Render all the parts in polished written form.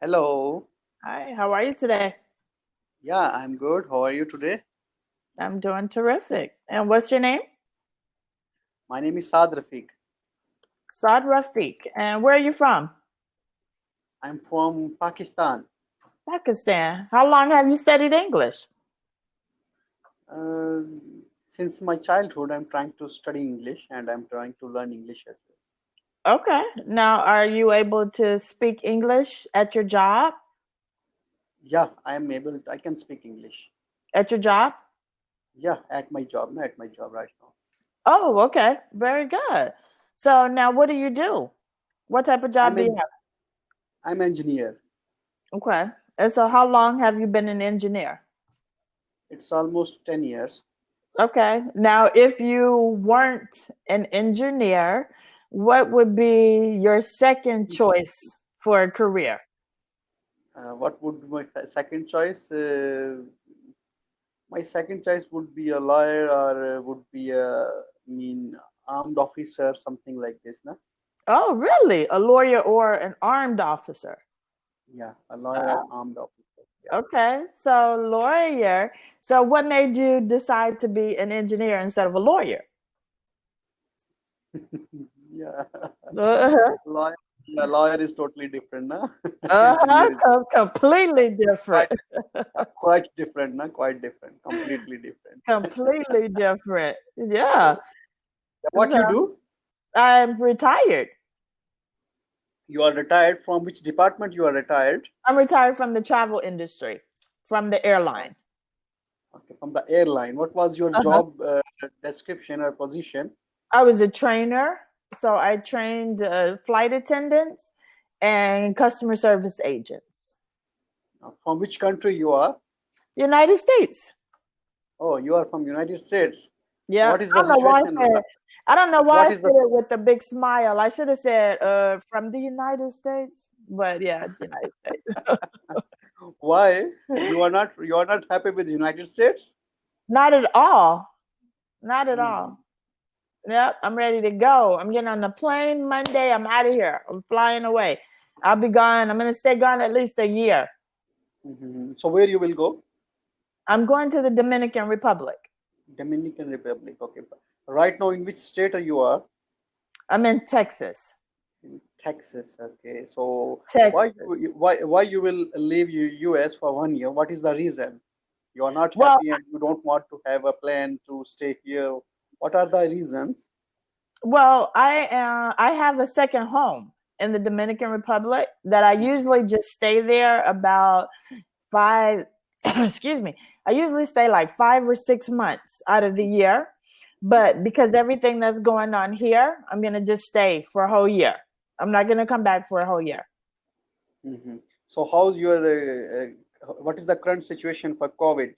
Hello. Hi, how are you today? Yeah, I'm good. How are you today? I'm doing terrific. And what's your name? My name is Saad Rafiq. Saad Rafiq. And where are you from? I'm from Pakistan. Pakistan. How long have you studied English? Uh, since my childhood, I'm trying to study English and I'm trying to learn English as well. Okay. Now, are you able to speak English at your job? Yeah, I can speak English. At your job? Yeah, at my job right now. Oh, okay. Very good. So now what do you do? What type of job I'm do you an have? I'm engineer. Okay. And so how long have you been an engineer? It's almost 10 years. Okay. Now, if you weren't an engineer, what would be your second choice for a career? What would be my second choice? My second choice would be a lawyer or would be armed officer, something like this, na? Oh, really? A lawyer or an armed officer? Yeah, a lawyer or Oh, armed officer. Yeah. okay. So, lawyer. So, what made you decide to be an engineer instead of a lawyer? Yeah. Uh-huh. Lawyer, yeah, lawyer is totally different, na? Uh-huh. Engineer is Completely different. quite quite different, na? Quite different, completely different. Completely different. Yeah. What So, you do? I'm retired. You are retired. From which department you are retired? I'm retired from the travel industry, from the airline. Okay, from the airline. What was your Uh-huh. job description or position? I was a trainer, so I trained flight attendants and customer service agents. From which country you are? United States. Oh, you are from United States. So Yeah, what is the situation? I don't know why I What said is the it with a big smile. I should have said from the United States, but yeah, it's United States. why you are not happy with United States? Not at all. Not at Mhm. all. Yep, I'm ready to go. I'm getting on the plane Monday. I'm out of here. I'm flying away. I'll be gone. I'm going to stay gone at least a year. So where you will go? I'm going to the Dominican Republic. Dominican Republic. Okay. Right now, in which state are you are? I'm in Texas. In Texas. Okay. So Texas. why you will leave US for 1 year? What is the reason? You are not Well, happy and you don't want to have a plan to stay here. What are the reasons? I have a second home in the Dominican Republic that I usually just stay there about five. excuse me. I usually stay like 5 or 6 months out of the year, but because everything that's going on here, I'm gonna just stay for a whole year. I'm not gonna come back for a whole year. hmm So how's your what is the current situation for COVID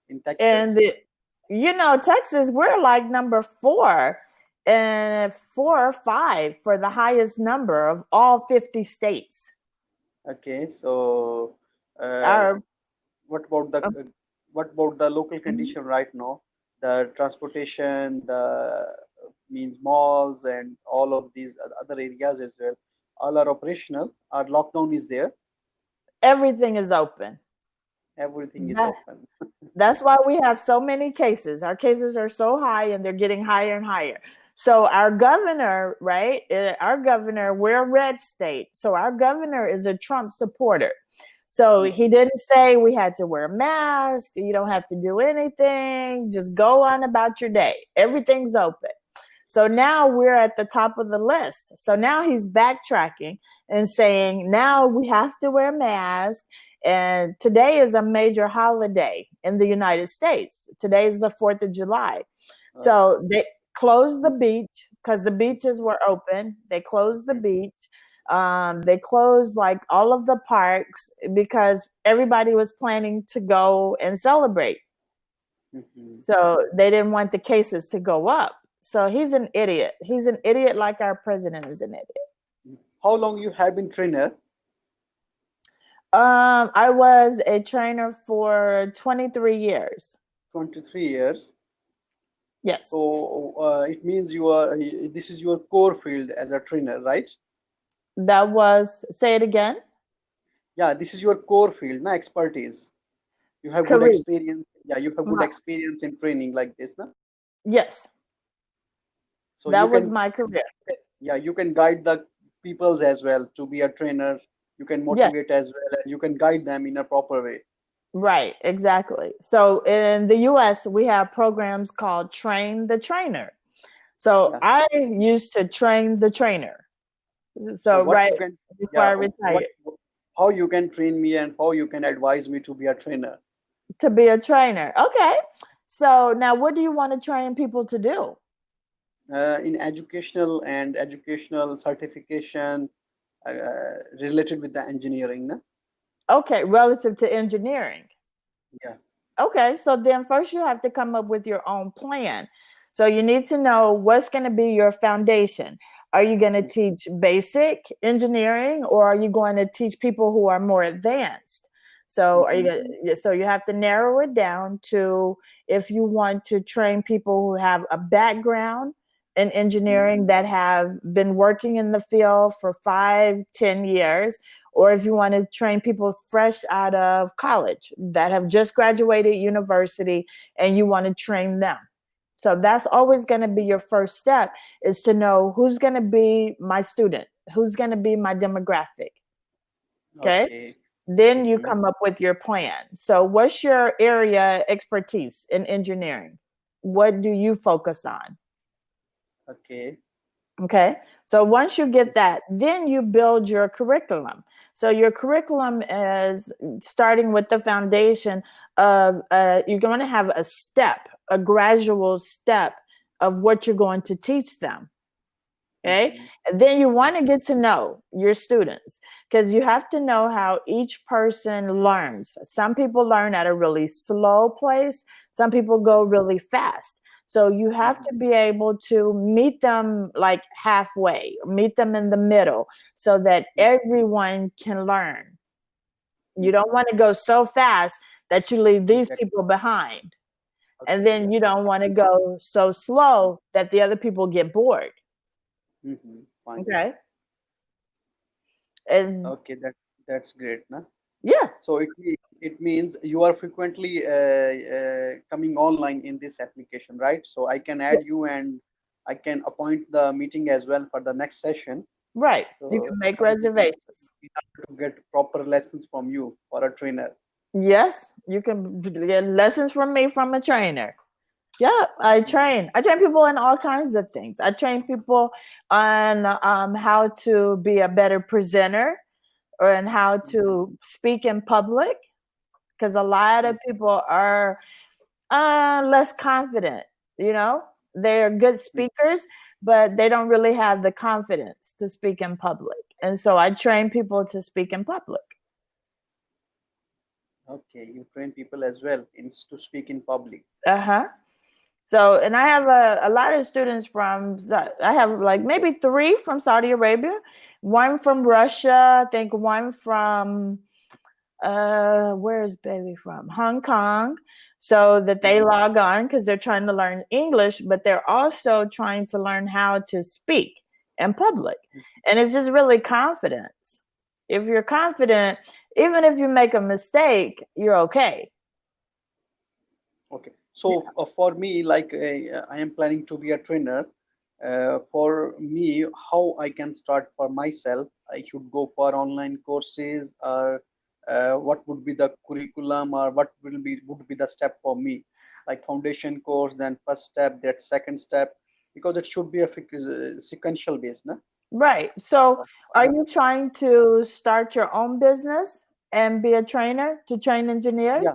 in And Texas? Texas, we're like number four and 4 or 5 for the highest number of all 50 states. Okay, so uh, Our what about the what about the local Mhm. condition right now? The transportation, the means malls and all of these other areas as well, all are operational. Our lockdown is there. Everything is open. Everything is That, open. that's why we have so many cases. Our cases are so high and they're getting higher and higher. So our governor, right? Our governor, we're a red state. So our governor is a Trump supporter. So he Mhm. didn't say we had to wear a mask. You don't have to do anything. Just go on about your day. Everything's open. So now we're at the top of the list. So now he's backtracking and saying now we have to wear masks. And today is a major holiday in the United States. Today is the 4th of July. Uh, So they closed the beach because the beaches were open. They closed the beach. They closed like all of the parks because everybody was planning to go and celebrate. mhm. So they didn't want the cases to go up. So he's an idiot. He's an idiot like our president is an idiot. How long you have been trainer? I was a trainer for 23 years. 23 years. Yes. So it means this is your core field as a trainer, right? Say it again. Yeah, this is your core field, na, expertise. You have good Career. experience. Yeah, you have good My, experience in training like this, na. yes, So you that was can, my career. yeah, you can guide the peoples as well to be a trainer. You can Yes, motivate as well, and you can guide them in a proper way. right, exactly. So in the US, we have programs called Train the Trainer. So Yeah. I used to train the trainer. So So what right you can, before yeah, I what, retired how you can train me and how you can advise me to be a trainer. to be a trainer. Okay. So now what do you want to train people to do? In educational and educational certification related with the engineering, na? Okay, relative to engineering. Yeah. Okay, so then first you have to come up with your own plan. So you need to know what's going to be your foundation. Are you going to teach basic engineering or are you going to teach people who are more advanced? So are you Mm-hmm. gonna, so you have to narrow it down to if you want to train people who have a background in Mm-hmm. engineering that have been working in the field for 5, 10 years, or if you want to train people fresh out of college that have just graduated university and you want to train them. So that's always going to be your first step, is to know who's going to be my student, who's going to be my demographic. Okay. Okay. Then you Mm-hmm. come up with your plan. So what's your area expertise in engineering? What do you focus on? Okay. Okay. So once you get that, then you build your curriculum. So your curriculum is starting with the foundation of you're going to have a step, a gradual step of what you're going to teach them. Okay. Mm-hmm. And then you want to get to know your students because you have to know how each person learns. Some people learn at a really slow pace, some people go really fast. So you have Mm-hmm. to be able to meet them like halfway, meet them in the middle so that everyone can learn. You don't Mm-hmm. want to go so fast that you leave these Exactly. people behind. And Okay. then Yeah. you don't want to go so slow that the other people get bored. Mm-hmm. Fine. Okay. And Okay. That's great, na. yeah, So it means you are frequently coming online in this application, right? So I can yeah, add you and I can appoint the meeting as well for the next session. right. You So can make in reservations. order to get proper lessons from you for a trainer. Yes, you can get lessons from me from a trainer. Yeah, I Mhm. train. I train people in all kinds of things. I train people on how to be a better presenter or on how to speak in public because a lot of Mhm. people are less confident. You know, they're good Mhm. speakers, but they don't really have the confidence to speak in public. And so I train people to speak in public. Okay, you train people as well in to speak in public. Uh-huh. So, and I have a lot of students from, I have like maybe 3 from Saudi Arabia, 1 from Russia, I think 1 from, where is Bailey from? Hong Kong. So that they Mhm. log on because they're trying to learn English, but they're also trying to learn how to speak in public. And it's just really confidence. If you're confident, even if you make a mistake, you're okay. Okay, so for me, like I am planning to be a trainer. For me, how I can start for myself, I should go for online courses, or what would be the curriculum, or what would be the step for me, like foundation course, then first step, that second step, because it should be a sequential base, na? Right. So, are you trying to start your own business and be a trainer to train engineers? Yeah,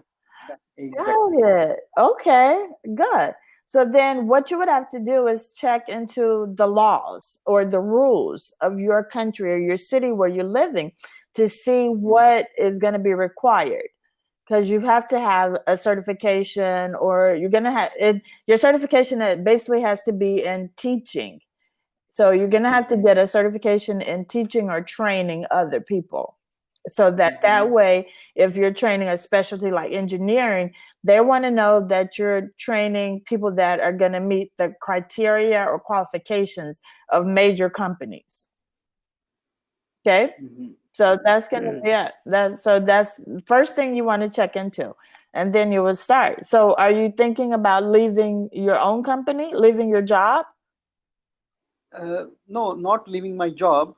yeah, Got exactly. it. Okay, good. So then what you would have to do is check into the laws or the rules of your country or your city where you're living to see Mhm. what is going to be required. Because you have to have a certification, or you're going to have it, your certification basically has to be in teaching. So you're going to have to Mhm. get a certification in teaching or training other people. So that Mhm. way, if you're training a specialty like engineering, they want to know that you're training people that are going to meet the criteria or qualifications of major companies. Okay. Mhm. So that's gonna be it. That's first thing you want to check into, and then you would start. So are you thinking about leaving your own company, leaving your job? No, not leaving my job,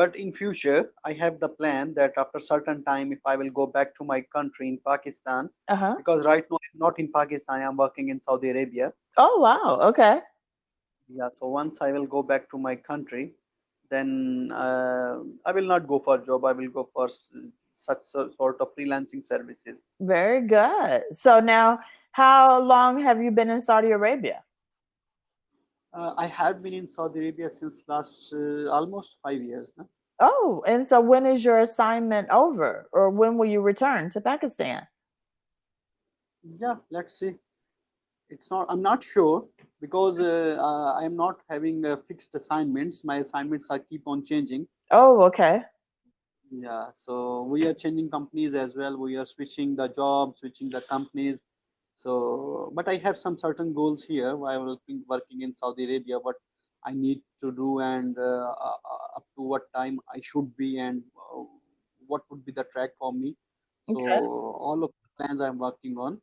but in future, I have the plan that after certain time, if I will go back to my country in Pakistan, Uh-huh. because right now I'm not in Pakistan, I'm working in Saudi Arabia. Oh wow. Okay. Yeah, so once I will go back to my country, then I will not go for job. I will go for sort of freelancing services. Very good. So now, how long have you been in Saudi Arabia? I have been in Saudi Arabia since last almost 5 years now. Oh, and so when is your assignment over, or when will you return to Pakistan? Yeah, let's see. It's not. I'm not sure because I am not having fixed assignments. My assignments are keep on changing. Oh, okay. Yeah, so we are changing companies as well. We are switching the jobs, switching the companies. So, but I have some certain goals here while working in Saudi Arabia. What I need to do and up to what time I should be and what would be the track for me. So Okay. all of the plans I'm working on.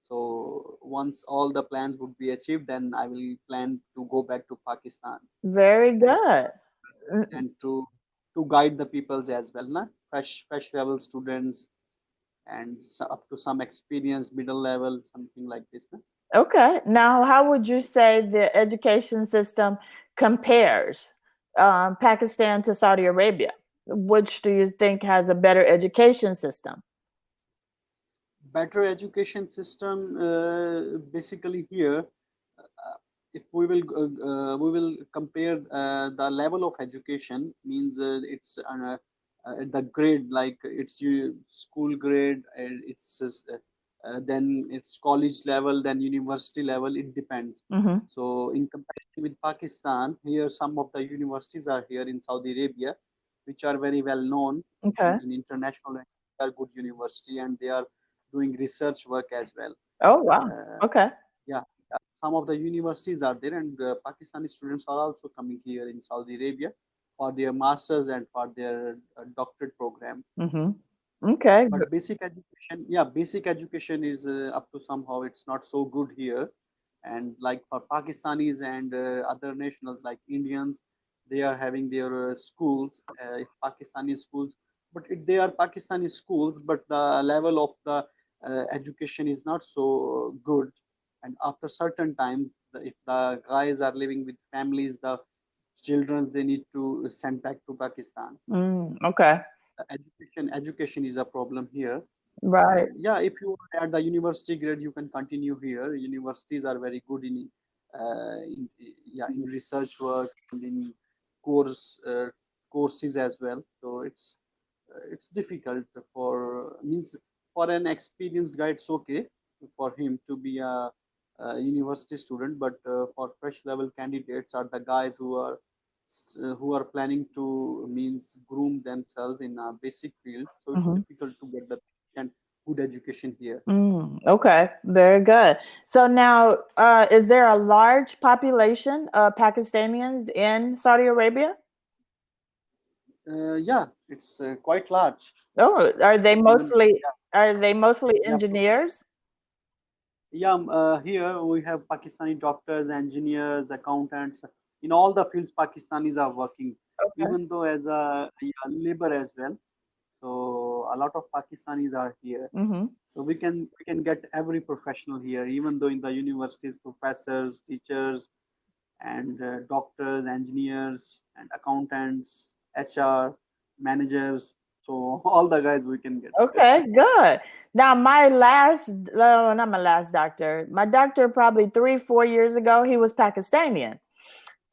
So once all the plans would be achieved, then I will plan to go back to Pakistan Very and good. and to guide the peoples as well, na? Fresh level students and up to some experienced middle level, something like this. Na? Okay. Now, how would you say the education system compares Pakistan to Saudi Arabia? Which do you think has a better education system? Better education system, basically here, if we will compare the level of education means it's the grade like it's school grade and then it's college level then university level, it depends. Mm-hmm. So in comparison with Pakistan, here some of the universities are here in Saudi Arabia which are very well known Okay. in international and they are good university and they are doing research work as well. Oh, wow. uh, Okay. yeah, some of the universities are there, and Pakistani students are also coming here in Saudi Arabia for their masters and for their doctorate program. Mm-hmm. Okay. But basic education, yeah, basic education is up to somehow it's not so good here. And like for Pakistanis and other nationals like Indians, they are having their schools, Pakistani schools, but they are Pakistani schools, but the level of the education is not so good. And after certain time, if the guys are living with families, the children they need to send back to Pakistan. Okay. Education is a problem here. Right. And yeah, if you are at the university grade, you can continue here. Universities are very good in yeah, in research work and in course courses as well. So it's difficult for means for an experienced guy it's okay for him to be a university student, but for fresh level candidates are the guys who are planning to means groom themselves in a basic field. So it's Mm-hmm. difficult to get the and good education here. Okay, very good. So now, is there a large population of Pakistanians in Saudi Arabia? Yeah, it's quite large. Oh, are they Even mostly yeah, engineers? yeah. Here we have Pakistani doctors, engineers, accountants. In all the fields, Pakistanis are working, Okay. even though as a yeah, labor as well. So a lot of Pakistanis are here. Mm-hmm. So we can get every professional here, even though in the universities, professors, teachers, and doctors, engineers, and accountants, HR, managers. So all the guys we can get. Okay, good. Now, my last, not my last doctor, my doctor probably 3, 4 years ago, he was Pakistani.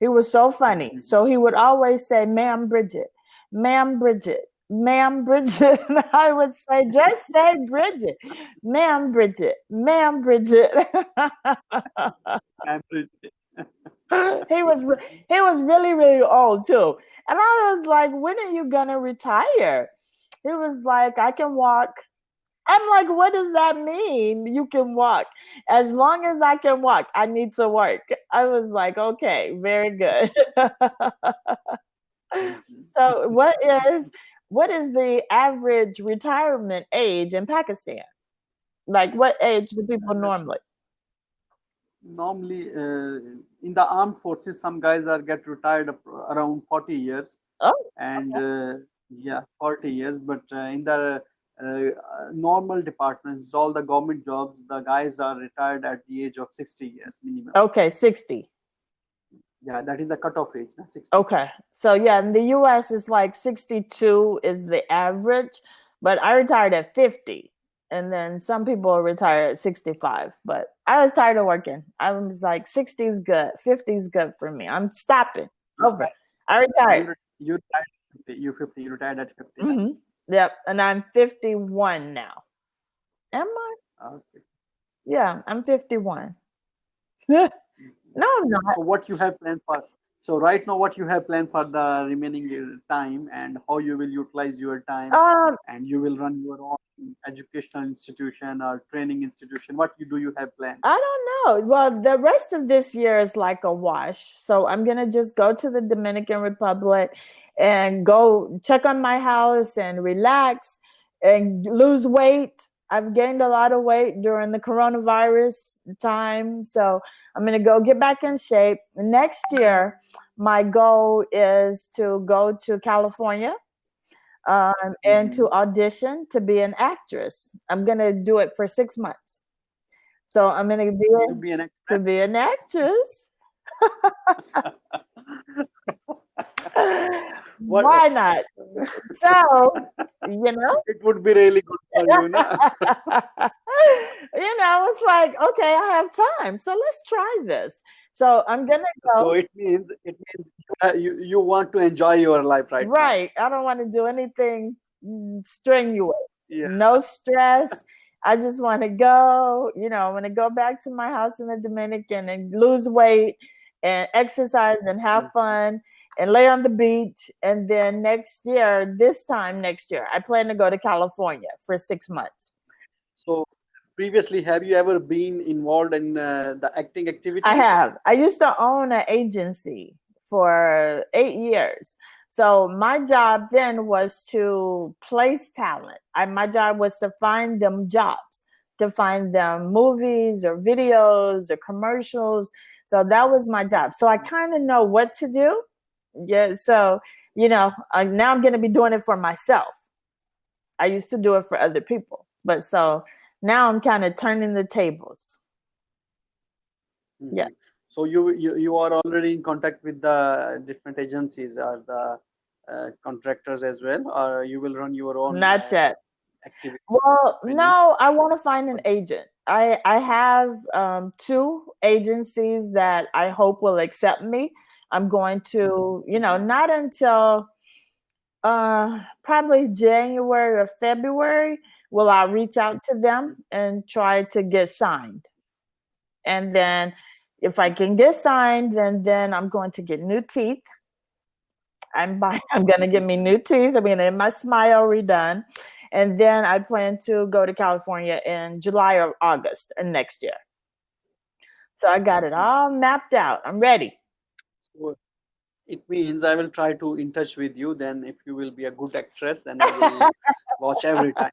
He was so funny. So he would always say, "Ma'am Bridget, Ma'am Bridget, Ma'am Bridget." And I would say, "Just say Bridget, Ma'am Bridget, Ma'am Bridget." Average. He was really, really old too. And I was like, "When are you gonna retire?" He was like, "I can walk." I'm like, "What does that mean? You can walk. As long as I can walk, I need to work." I was like, "Okay, very good." Mhm. So, what is the average retirement age in Pakistan? Like, what age do people normally? Normally, in the armed forces, some guys are get retired around 40 years, Oh, and okay. yeah, 40 years. But in the normal departments, all the government jobs, the guys are retired at the age of 60 years minimum. Okay, 60. Yeah, that is the cutoff age, 60. Okay. So yeah, in the US it's like 62 is the average, but I retired at 50. And then some people retire at 65. But I was tired of working. I was like 60 is good. 50 is good for me. I'm stopping. You Over. I retired. you retired at 50. You 50. You retired at 50. Hmm. Yep. And I'm 51 now. Am I? Okay. Yeah, I'm 51. No, I'm not. So what you have planned for? So right now, what you have planned for the remaining time, and how you will utilize your time, Um, and you will run your own educational institution or training institution. What do you have planned? I don't know. Well, the rest of this year is like a wash. So I'm going to just go to the Dominican Republic and go check on my house and relax and lose weight. I've gained a lot of weight during the coronavirus time. So I'm going to go get back in shape. Next year, my goal is to go to California and to audition to be an actress. I'm going to do it for 6 months. So I'm going To be an to actress. be an actress. What? Why not? So, It would be really good for you, na? it's like, okay, I have time. So let's try this. So I'm going to So go. it means you want to enjoy your life right now. Right. I don't want to do anything strenuous. Yeah. No stress. I just want to go, I want to go back to my house in the Dominican and lose weight and exercise and have fun and lay on the beach. And then this time next year, I plan to go to California for 6 months. So previously, have you ever been involved in the acting activities? I have. I used to own an agency for 8 years. So my job then was to place talent. My job was to find them jobs, to find them movies or videos or commercials. So that was my job. So I kind of know what to do. Yeah. So, now I'm going to be doing it for myself. I used to do it for other people. But so now I'm kind of turning the tables. Yeah. So you are already in contact with the different agencies or the contractors as well, or you will run your own Not yet. activity? Well, no, I want to find an agent. I have 2 agencies that I hope will accept me. I'm going to, not until probably January or February will I reach out to them and try to get signed. And then if I can get signed, then I'm going to get new teeth. I'm going to get me new teeth. I'm going to get my smile redone. And then I plan to go to California in July or August of next year. So I got it all mapped out. I'm ready. So it means I will try to in touch with you. Then if you will be a good actress, then I will watch every time.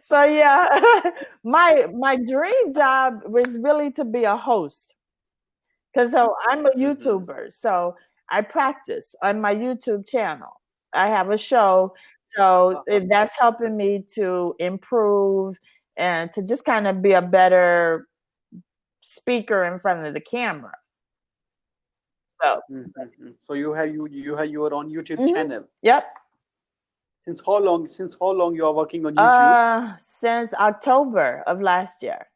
So yeah, my dream job was really to be a host. Because I'm a YouTuber, so I practice on my YouTube channel. I have a show, so that's helping me to improve and to just kind of be a better speaker in front of the camera. So you have your own YouTube channel. Yep. Since how long you are working on YouTube? Since October of last year.